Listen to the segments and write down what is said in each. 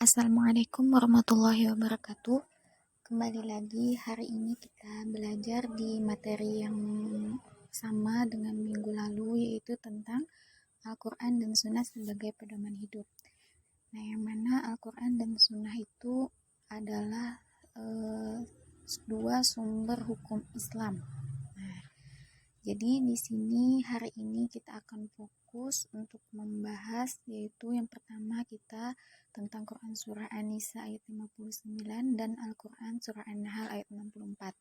Assalamualaikum warahmatullahi wabarakatuh. Kembali lagi, hari ini kita belajar di materi yang sama dengan minggu lalu, yaitu tentang Al-Quran dan Sunnah sebagai pedoman hidup. Nah, yang mana Al-Quran dan Sunnah itu adalah dua sumber hukum Islam. Nah, jadi di sini hari ini kita akan fokus untuk membahas, yaitu yang pertama kita tentang Quran Surah An-Nisa ayat 59 dan Al-Quran Surah An-Nahl ayat 64.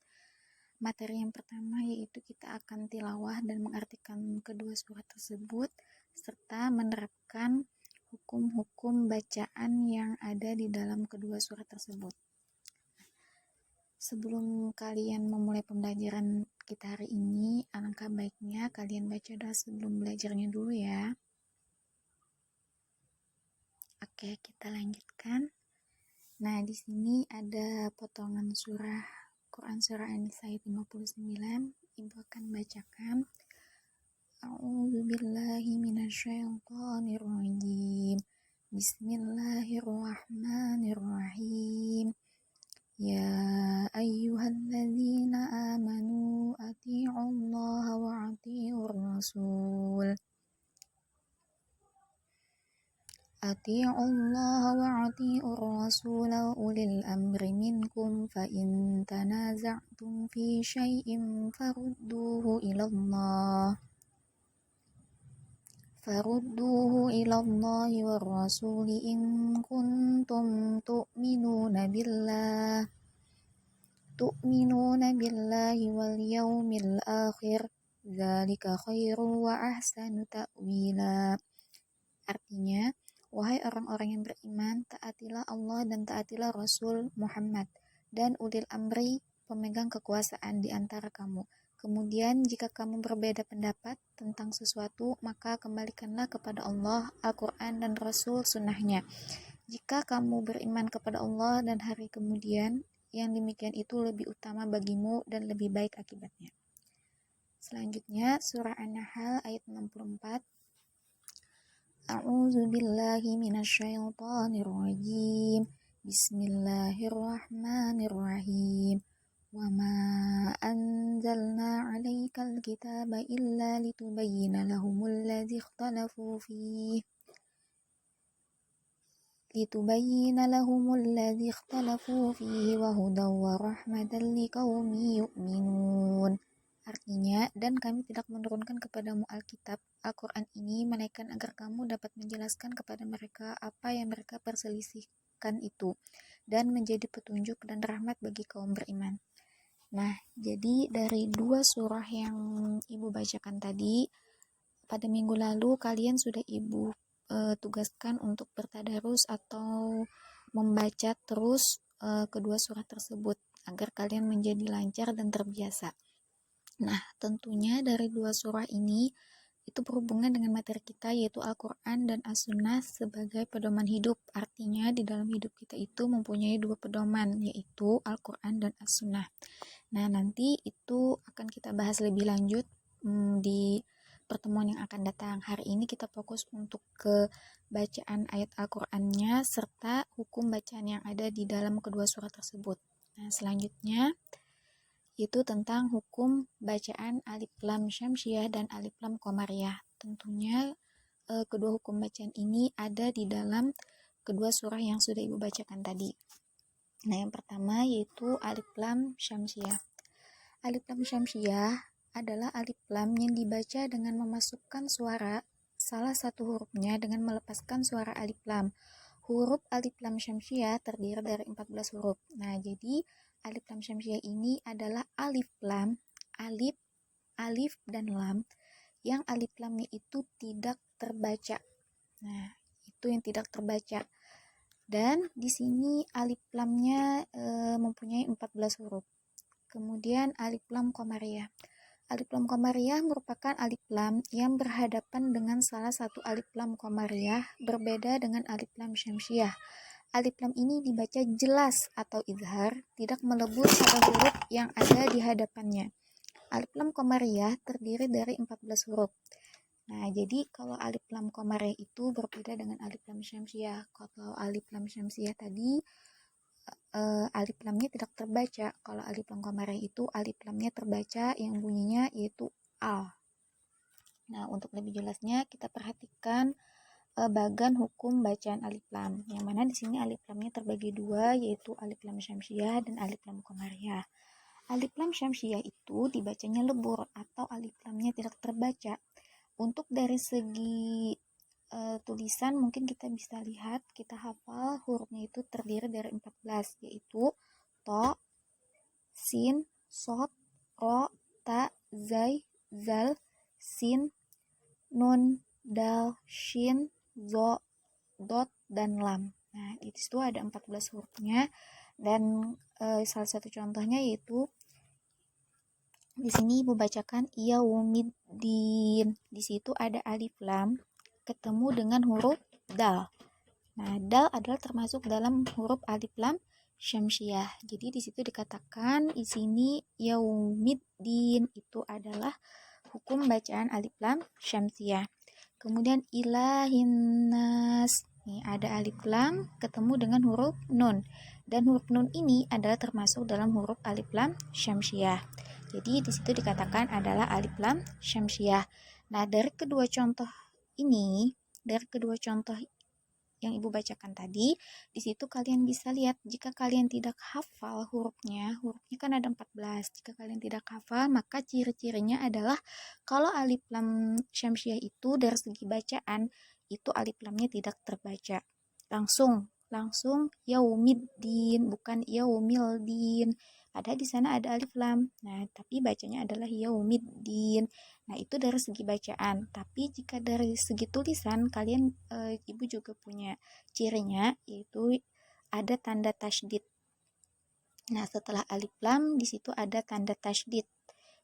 Materi yang pertama yaitu kita akan tilawah dan mengartikan kedua surat tersebut serta menerapkan hukum-hukum bacaan yang ada di dalam kedua surat tersebut. Sebelum kalian memulai pembelajaran kita hari ini, alangkah baiknya kalian baca doa sebelum belajarnya dulu ya. Oke, kita lanjutkan. Nah, di sini ada potongan surah Quran Surah An-Nisa ayat 59. Ibu akan bacakan. A'udzubillahi minasyaitonirrajim. Bismillahirrahmanirrahim. Ya ayyuhalladzina amanu ati'ullaha wa ati'ur rasul. Ati'ullaha wa ati'ur rasul wa ulil amri minkum fa in tanaza'tum fi syai'in farudduhu ilallahi war rasuli in kuntum tu'minuna billahi wal yawmil akhir dzalika khairu wa ahsanu ta'wila. Artinya, wahai orang-orang yang beriman, taatilah Allah dan taatilah Rasul Muhammad dan ulil amri, pemegang kekuasaan di antara kamu. Kemudian, jika kamu berbeda pendapat tentang sesuatu, maka kembalikanlah kepada Allah, Al-Quran dan Rasul sunnahnya. Jika kamu beriman kepada Allah dan hari kemudian, yang demikian itu lebih utama bagimu dan lebih baik akibatnya. Selanjutnya, surah An-Nahl ayat 64. A'udzu billahi minasyaitonirrajim. Bismillahirrahmanirrahim. Wa ma anzalna 'alaikal kitaba illa litubayyana lahumul ladzi ikhtalafu fihi wa hudaw wa rahmatan liqaumin yu'minun. Artinya, dan kami tidak menurunkan kepadamu Alkitab, Al-Quran ini, melainkan agar kamu dapat menjelaskan kepada mereka apa yang mereka perselisihkan itu, dan menjadi petunjuk dan rahmat bagi kaum beriman. Nah, jadi dari dua surah yang Ibu bacakan tadi, pada minggu lalu kalian sudah Ibu tugaskan untuk bertadarus atau membaca terus kedua surah tersebut, agar kalian menjadi lancar dan terbiasa. Nah, tentunya dari dua surah ini itu berhubungan dengan materi kita, yaitu Al-Quran dan As-Sunnah sebagai pedoman hidup. Artinya di dalam hidup kita itu mempunyai dua pedoman, yaitu Al-Quran dan As-Sunnah. Nah, nanti itu akan kita bahas lebih lanjut di pertemuan yang akan datang. Hari ini kita fokus untuk ke bacaan ayat Al-Qurannya serta hukum bacaan yang ada di dalam kedua surah tersebut. Nah, selanjutnya itu tentang hukum bacaan alif lam syamsiyah dan alif lam qamariyah. Tentunya kedua hukum bacaan ini ada di dalam kedua surah yang sudah Ibu bacakan tadi. Nah, yang pertama yaitu alif lam syamsiyah. Alif lam syamsiyah adalah alif lam yang dibaca dengan memasukkan suara salah satu hurufnya dengan melepaskan suara alif lam. Huruf alif lam syamsiyah terdiri dari 14 huruf. Nah, jadi alif lam syamsiyah ini adalah alif lam, alif dan lam yang alif lamnya itu tidak terbaca. Nah, itu yang tidak terbaca. Dan di sini alif lamnya mempunyai 14 huruf. Kemudian alif lam qamariyah. Alif lam qamariyah merupakan alif lam yang berhadapan dengan salah satu alif lam qamariyah, berbeda dengan alif lam syamsiyah. Alif lam ini dibaca jelas atau izhar, tidak melebur pada huruf yang ada di hadapannya. Alif lam qamariyah terdiri dari 14 huruf. Nah, jadi kalau alif lam qamariyah itu berbeda dengan alif lam syamsiyah. Kalau alif lam syamsiyah tadi alif lamnya tidak terbaca. Kalau alif lam qamariyah itu alif lamnya terbaca yang bunyinya yaitu a. Nah, untuk lebih jelasnya kita perhatikan bagan hukum bacaan alif lam. Yang mana di sini alif lamnya terbagi dua, yaitu alif lam syamsiyah dan alif lam qamariyah. Alif lam syamsiyah itu dibacanya lebur atau alif lamnya tidak terbaca. Untuk dari segi tulisan mungkin kita bisa lihat, kita hafal hurufnya itu terdiri dari 14, yaitu to, sin, sod, ro, ta, zai, zal, sin, nun, dal, shin, zo, dot, dan lam. Nah, di situ ada 14 hurufnya, dan salah satu contohnya yaitu di sini Ibu bacakan yaumiddin. Di situ ada alif lam ketemu dengan huruf dal. Nah, dal adalah termasuk dalam huruf alif lam syamsiyah. Jadi di situ dikatakan di sini yaumiddin itu adalah hukum bacaan alif lam syamsiyah. Kemudian ilahinnas. Nih ada alif lam ketemu dengan huruf nun. Dan huruf nun ini adalah termasuk dalam huruf alif lam syamsiyah. Jadi di situ dikatakan adalah alif lam syamsiyah. Nah, dari kedua contoh yang Ibu bacakan tadi, di situ kalian bisa lihat jika kalian tidak hafal hurufnya kan ada 14. Jika kalian tidak hafal, maka ciri-cirinya adalah kalau alif lam syamsiyah itu dari segi bacaan itu alif lamnya tidak terbaca. Langsung yaumiddin, bukan yaumildin. Ada di sana ada alif lam. Nah, tapi bacanya adalah yaumiddin. Nah, itu dari segi bacaan. Tapi jika dari segi tulisan, kalian Ibu juga punya cirinya, yaitu ada tanda tasydid. Nah, setelah alif lam di situ ada tanda tasydid.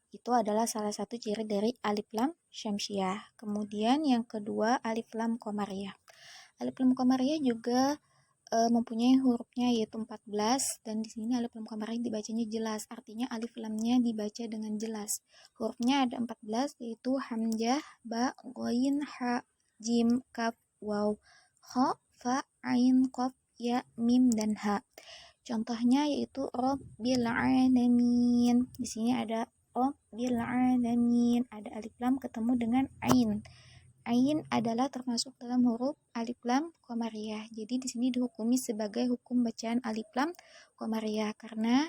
Itu adalah salah satu ciri dari alif lam syamsiyah. Kemudian yang kedua alif lam qamariyah. Alif lam qamariyah juga mempunyai hurufnya yaitu 14, dan di sini alif lam qamariyah dibacanya jelas, artinya alif lamnya dibaca dengan jelas. Hurufnya ada 14 yaitu hamzah, ba, ghain, ha, jim, kaf, waw, kha, fa, ain, qaf, ya, mim, dan ha. Contohnya yaitu rabbil alamin. Di sini ada rabbil alamin, ada alif lam ketemu dengan ain. Ain adalah termasuk dalam huruf alif lam qamariyah. Jadi di sini dihukumi sebagai hukum bacaan alif lam qamariyah karena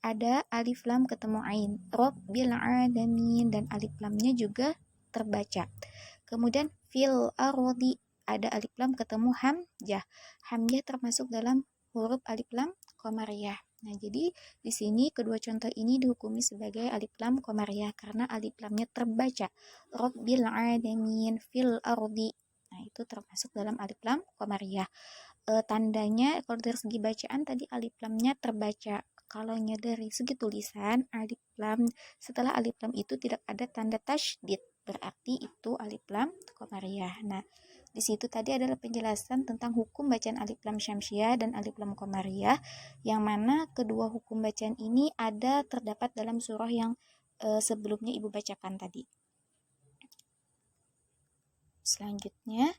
ada alif lam ketemu ain. Rabbil alamin, dan alif lamnya juga terbaca. Kemudian fil ardi ada alif lam ketemu hamzah. Hamzah termasuk dalam huruf alif lam qamariyah. Nah, jadi di sini kedua contoh ini dihukumi sebagai alif lam qamariyah karena alif lamnya terbaca. Rabbil alamin fil ardi. Nah, itu termasuk dalam alif lam qamariyah. Tandanya kalau dari segi bacaan tadi alif lamnya terbaca. Kalau dari segi tulisan alif lam setelah alif lam itu tidak ada tanda tasydid, berarti itu alif lam qamariyah. Nah, di situ tadi adalah penjelasan tentang hukum bacaan alif lam syamsiyah dan alif lam qamariyah, yang mana kedua hukum bacaan ini terdapat dalam surah yang sebelumnya Ibu bacakan tadi. Selanjutnya,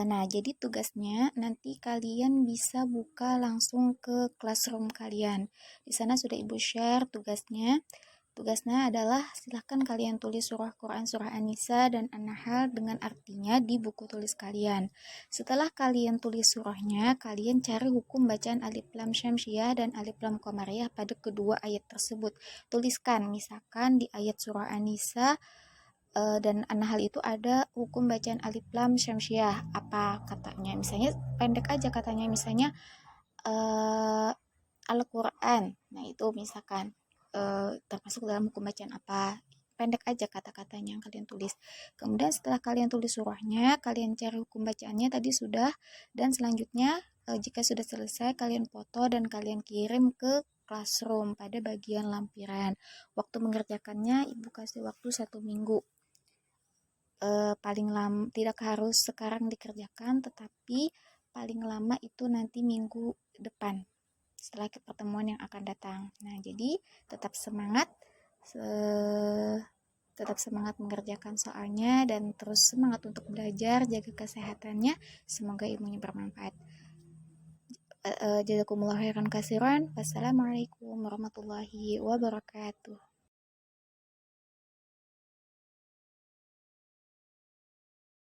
nah jadi tugasnya nanti kalian bisa buka langsung ke classroom kalian. Di sana sudah Ibu share tugasnya. Tugasnya adalah silahkan kalian tulis surah Quran, surah An-Nisa, dan An-Nahl dengan artinya di buku tulis kalian. Setelah kalian tulis surahnya, kalian cari hukum bacaan alif lam syamsiyah dan alif lam qamariyah pada kedua ayat tersebut. Tuliskan, misalkan di ayat surah An-Nisa dan An-Nahl itu ada hukum bacaan alif lam syamsiyah. Apa katanya? Misalnya pendek aja katanya, misalnya Al-Quran. Nah, itu misalkan termasuk dalam hukum bacaan apa, pendek aja kata-katanya yang kalian tulis. Kemudian setelah kalian tulis surahnya, kalian cari hukum bacaannya tadi sudah, dan selanjutnya jika sudah selesai kalian foto dan kalian kirim ke classroom pada bagian lampiran. Waktu mengerjakannya Ibu kasih waktu 1 minggu. Paling lama, tidak harus sekarang dikerjakan, tetapi paling lama itu nanti minggu depan setelah pertemuan yang akan datang. Nah, jadi tetap semangat. tetap semangat mengerjakan soalnya dan terus semangat untuk belajar, jaga kesehatannya. Semoga ilmunya bermanfaat. Jazakumullah khairan kasiran. Wassalamualaikum warahmatullahi wabarakatuh.